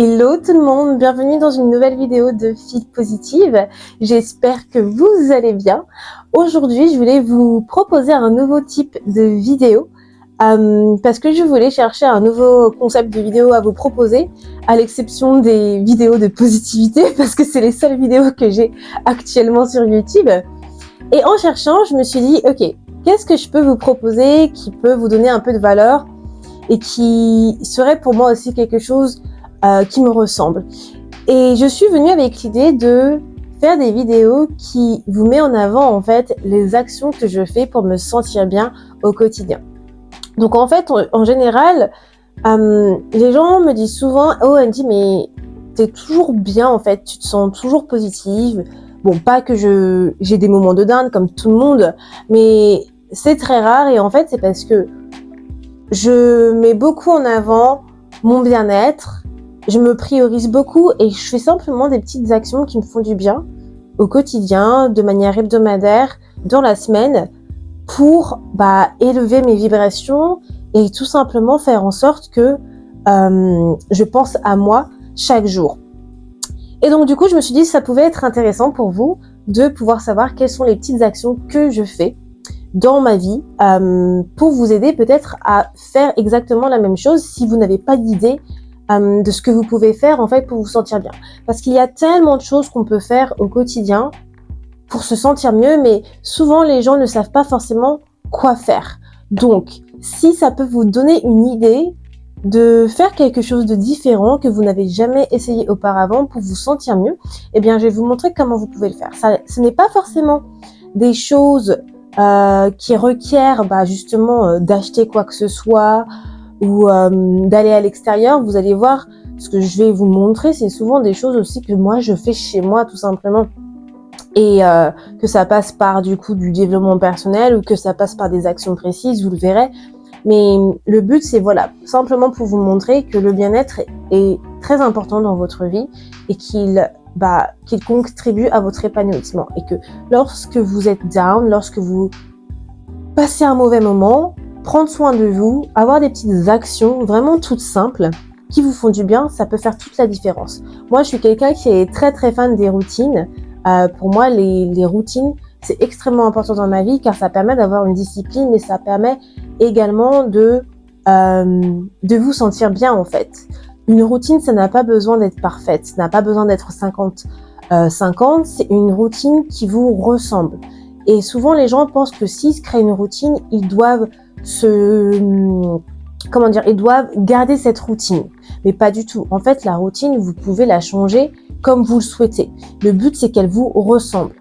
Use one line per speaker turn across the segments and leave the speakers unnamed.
Hello tout le monde, bienvenue dans une nouvelle vidéo de Fille Positive. J'espère que vous allez bien. Aujourd'hui, je voulais vous proposer un nouveau type de vidéo parce que je voulais chercher un nouveau concept de vidéo à vous proposer, à l'exception des vidéos de positivité parce que c'est les seules vidéos que j'ai actuellement sur YouTube. Et en cherchant, je me suis dit, ok, qu'est-ce que je peux vous proposer qui peut vous donner un peu de valeur et qui serait pour moi aussi quelque chose qui me ressemble. Et je suis venue avec l'idée de faire des vidéos qui vous met en avant en fait les actions que je fais pour me sentir bien au quotidien. Donc en fait, en général, les gens me disent souvent « Oh Andy, mais t'es toujours bien en fait, tu te sens toujours positive. » Bon, pas que j'ai des moments de dingue comme tout le monde, mais c'est très rare et en fait, c'est parce que je mets beaucoup en avant mon bien-être. Je me priorise beaucoup et je fais simplement des petites actions qui me font du bien au quotidien, de manière hebdomadaire, dans la semaine, pour élever mes vibrations et tout simplement faire en sorte que je pense à moi chaque jour. Et donc du coup, je me suis dit que ça pouvait être intéressant pour vous de pouvoir savoir quelles sont les petites actions que je fais dans ma vie pour vous aider peut-être à faire exactement la même chose si vous n'avez pas d'idée de ce que vous pouvez faire en fait pour vous sentir bien. Parce qu'il y a tellement de choses qu'on peut faire au quotidien pour se sentir mieux, mais souvent les gens ne savent pas forcément quoi faire. Donc, si ça peut vous donner une idée de faire quelque chose de différent que vous n'avez jamais essayé auparavant pour vous sentir mieux, eh bien je vais vous montrer comment vous pouvez le faire. Ce n'est pas forcément des choses qui requièrent justement d'acheter quoi que ce soit, ou d'aller à l'extérieur. Vous allez voir, ce que je vais vous montrer, c'est souvent des choses aussi que moi je fais chez moi tout simplement, et que ça passe par du coup du développement personnel ou que ça passe par des actions précises, vous le verrez. Mais le but, c'est voilà, simplement pour vous montrer que le bien-être est très important dans votre vie et qu'il contribue à votre épanouissement, et que lorsque vous êtes down, lorsque vous passez un mauvais moment, prendre soin de vous, avoir des petites actions vraiment toutes simples qui vous font du bien, ça peut faire toute la différence. Moi, je suis quelqu'un qui est très très fan des routines. Pour moi, les routines, c'est extrêmement important dans ma vie car ça permet d'avoir une discipline et ça permet également de vous sentir bien en fait. Une routine, ça n'a pas besoin d'être parfaite, ça n'a pas besoin d'être 50-50, c'est une routine qui vous ressemble. Et souvent, les gens pensent que s'ils se créent une routine, ils doivent ils doivent garder cette routine. Mais pas du tout. En fait, la routine, vous pouvez la changer comme vous le souhaitez. Le but, c'est qu'elle vous ressemble.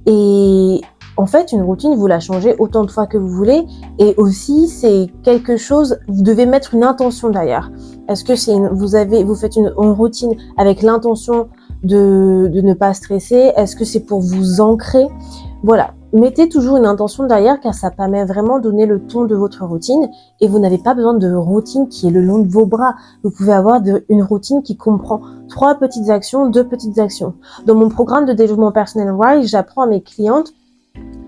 Et en fait, une routine, vous la changez autant de fois que vous voulez. Et aussi, c'est quelque chose, vous devez mettre une intention derrière. Est-ce que vous faites une routine avec l'intention de ne pas stresser? Est-ce que c'est pour vous ancrer? Voilà. Mettez toujours une intention derrière car ça permet vraiment de donner le ton de votre routine, et vous n'avez pas besoin de routine qui est le long de vos bras. Vous pouvez avoir une routine qui comprend 3 petites actions, 2 petites actions. Dans mon programme de développement personnel Rise, j'apprends à mes clientes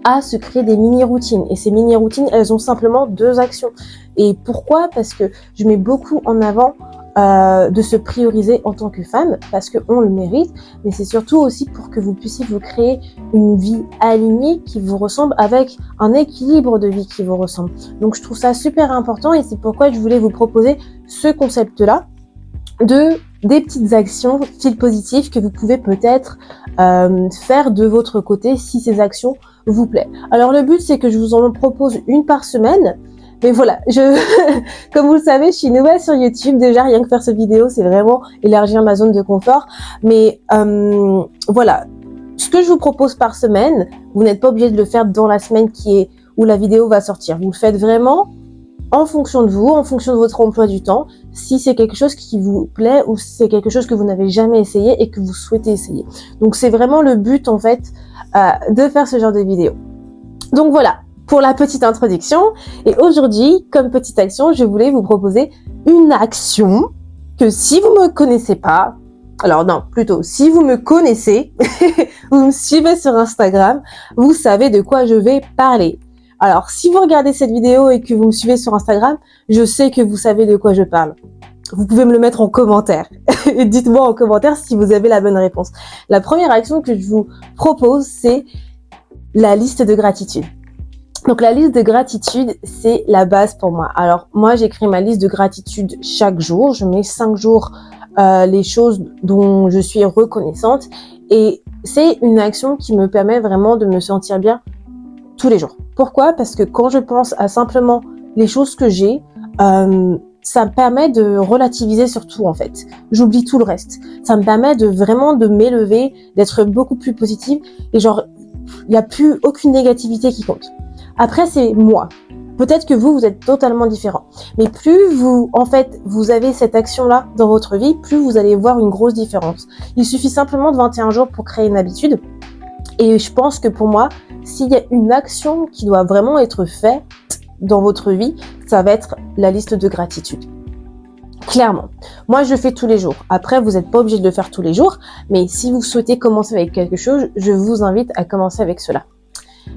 à se créer des mini-routines. Et ces mini-routines, elles ont simplement 2 actions. Et pourquoi? Parce que je mets beaucoup en avant de se prioriser en tant que femme, parce qu'on le mérite, mais c'est surtout aussi pour que vous puissiez vous créer une vie alignée qui vous ressemble, avec un équilibre de vie qui vous ressemble. Donc je trouve ça super important et c'est pourquoi je voulais vous proposer ce concept-là des petites actions fil positif que vous pouvez peut-être faire de votre côté si ces actions vous plaisent. Alors le but, c'est que je vous en propose une par semaine. Mais voilà, comme vous le savez, je suis nouvelle sur YouTube. Déjà, rien que faire cette vidéo, c'est vraiment élargir ma zone de confort. Mais voilà, ce que je vous propose par semaine, vous n'êtes pas obligé de le faire dans la semaine où la vidéo va sortir. Vous le faites vraiment en fonction de vous, en fonction de votre emploi du temps, si c'est quelque chose qui vous plaît ou si c'est quelque chose que vous n'avez jamais essayé et que vous souhaitez essayer. Donc, c'est vraiment le but, en fait, de faire ce genre de vidéo. Donc, voilà. Pour la petite introduction, et aujourd'hui, comme petite action, je voulais vous proposer une action que si vous me connaissez pas, alors non, plutôt si vous me connaissez, vous me suivez sur Instagram, vous savez de quoi je vais parler. Alors si vous regardez cette vidéo et que vous me suivez sur Instagram, je sais que vous savez de quoi je parle. Vous pouvez me le mettre en commentaire. Et dites-moi en commentaire si vous avez la bonne réponse. La première action que je vous propose, c'est la liste de gratitude. Donc la liste de gratitude, c'est la base pour moi. Alors moi, j'écris ma liste de gratitude chaque jour. Je mets 5 jours les choses dont je suis reconnaissante. Et c'est une action qui me permet vraiment de me sentir bien tous les jours. Pourquoi ? Parce que quand je pense à simplement les choses que j'ai, ça me permet de relativiser sur tout en fait. J'oublie tout le reste. Ça me permet de vraiment de m'élever, d'être beaucoup plus positive et genre, il n'y a plus aucune négativité qui compte. Après, c'est moi. Peut-être que vous êtes totalement différent. Mais plus vous avez cette action-là dans votre vie, plus vous allez voir une grosse différence. Il suffit simplement de 21 jours pour créer une habitude. Et je pense que pour moi, s'il y a une action qui doit vraiment être faite dans votre vie, ça va être la liste de gratitude. Clairement. Moi, je le fais tous les jours. Après, vous n'êtes pas obligé de le faire tous les jours, mais si vous souhaitez commencer avec quelque chose, je vous invite à commencer avec cela.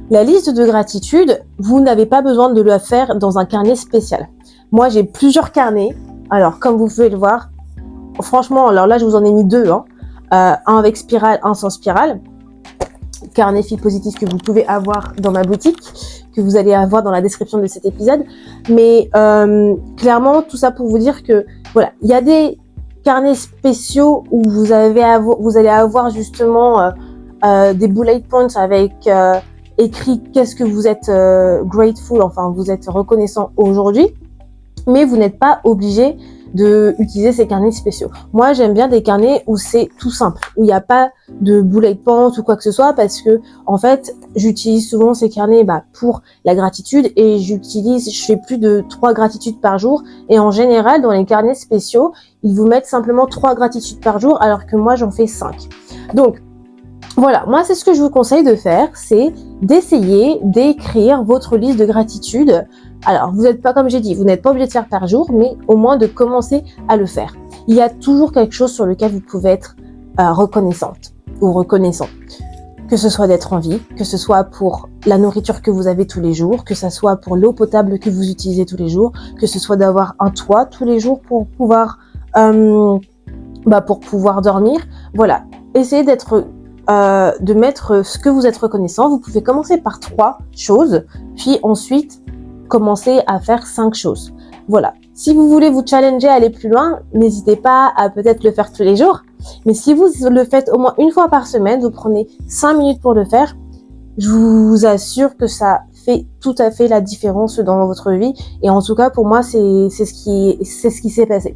La liste de gratitude, vous n'avez pas besoin de la faire dans un carnet spécial. Moi, j'ai plusieurs carnets. Alors, comme vous pouvez le voir, franchement, alors là, je vous en ai mis 2. Un avec spirale, un sans spirale. Carnet fil positif que vous pouvez avoir dans ma boutique, que vous allez avoir dans la description de cet épisode. Mais clairement, tout ça pour vous dire que voilà, il y a des carnets spéciaux où vous allez avoir justement des bullet points avec écrit qu'est-ce que vous êtes grateful, enfin vous êtes reconnaissant aujourd'hui, mais vous n'êtes pas obligé de utiliser ces carnets spéciaux. Moi, j'aime bien des carnets où c'est tout simple, où il n'y a pas de bullet points ou quoi que ce soit, parce que en fait, j'utilise souvent ces carnets pour la gratitude et je fais plus de 3 gratitudes par jour. Et en général, dans les carnets spéciaux, ils vous mettent simplement 3 gratitudes par jour, alors que moi, j'en fais 5. Donc, voilà, moi, c'est ce que je vous conseille de faire, c'est d'essayer d'écrire votre liste de gratitude. Alors, vous n'êtes pas, comme j'ai dit, vous n'êtes pas obligé de faire par jour, mais au moins de commencer à le faire. Il y a toujours quelque chose sur lequel vous pouvez être reconnaissante ou reconnaissant. Que ce soit d'être en vie, que ce soit pour la nourriture que vous avez tous les jours, que ce soit pour l'eau potable que vous utilisez tous les jours, que ce soit d'avoir un toit tous les jours pour pouvoir dormir. Voilà, essayez de mettre ce que vous êtes reconnaissant. Vous pouvez commencer par 3 choses, puis ensuite commencer à faire 5 choses. Voilà. Si vous voulez vous challenger, aller plus loin, n'hésitez pas à peut-être le faire tous les jours. Mais si vous le faites au moins une fois par semaine, vous prenez 5 minutes pour le faire, je vous assure que ça fait tout à fait la différence dans votre vie. Et en tout cas, pour moi, c'est ce qui s'est passé.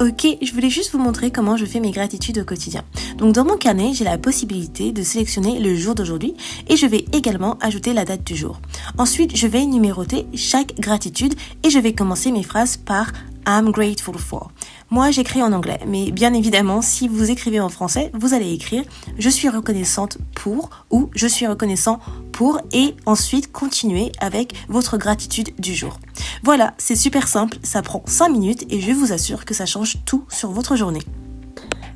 Ok, je voulais juste vous montrer comment je fais mes gratitudes au quotidien. Donc dans mon carnet, j'ai la possibilité de sélectionner le jour d'aujourd'hui et je vais également ajouter la date du jour. Ensuite, je vais numéroter chaque gratitude et je vais commencer mes phrases par I'm grateful for. Moi, j'écris en anglais, mais bien évidemment, si vous écrivez en français, vous allez écrire je suis reconnaissante pour ou je suis reconnaissant pour et ensuite continuer avec votre gratitude du jour. Voilà, c'est super simple, ça prend 5 minutes et je vous assure que ça change tout sur votre journée.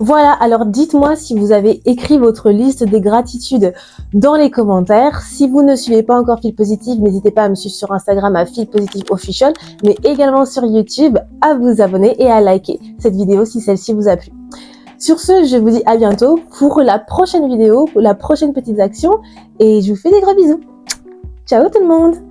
Voilà, alors dites-moi si vous avez écrit votre liste des gratitudes dans les commentaires. Si vous ne suivez pas encore Feel Positive, n'hésitez pas à me suivre sur Instagram à Feel Positive Official, mais également sur YouTube à vous abonner et à liker cette vidéo si celle-ci vous a plu. Sur ce, je vous dis à bientôt pour la prochaine vidéo, pour la prochaine petite action et je vous fais des gros bisous. Ciao tout le monde!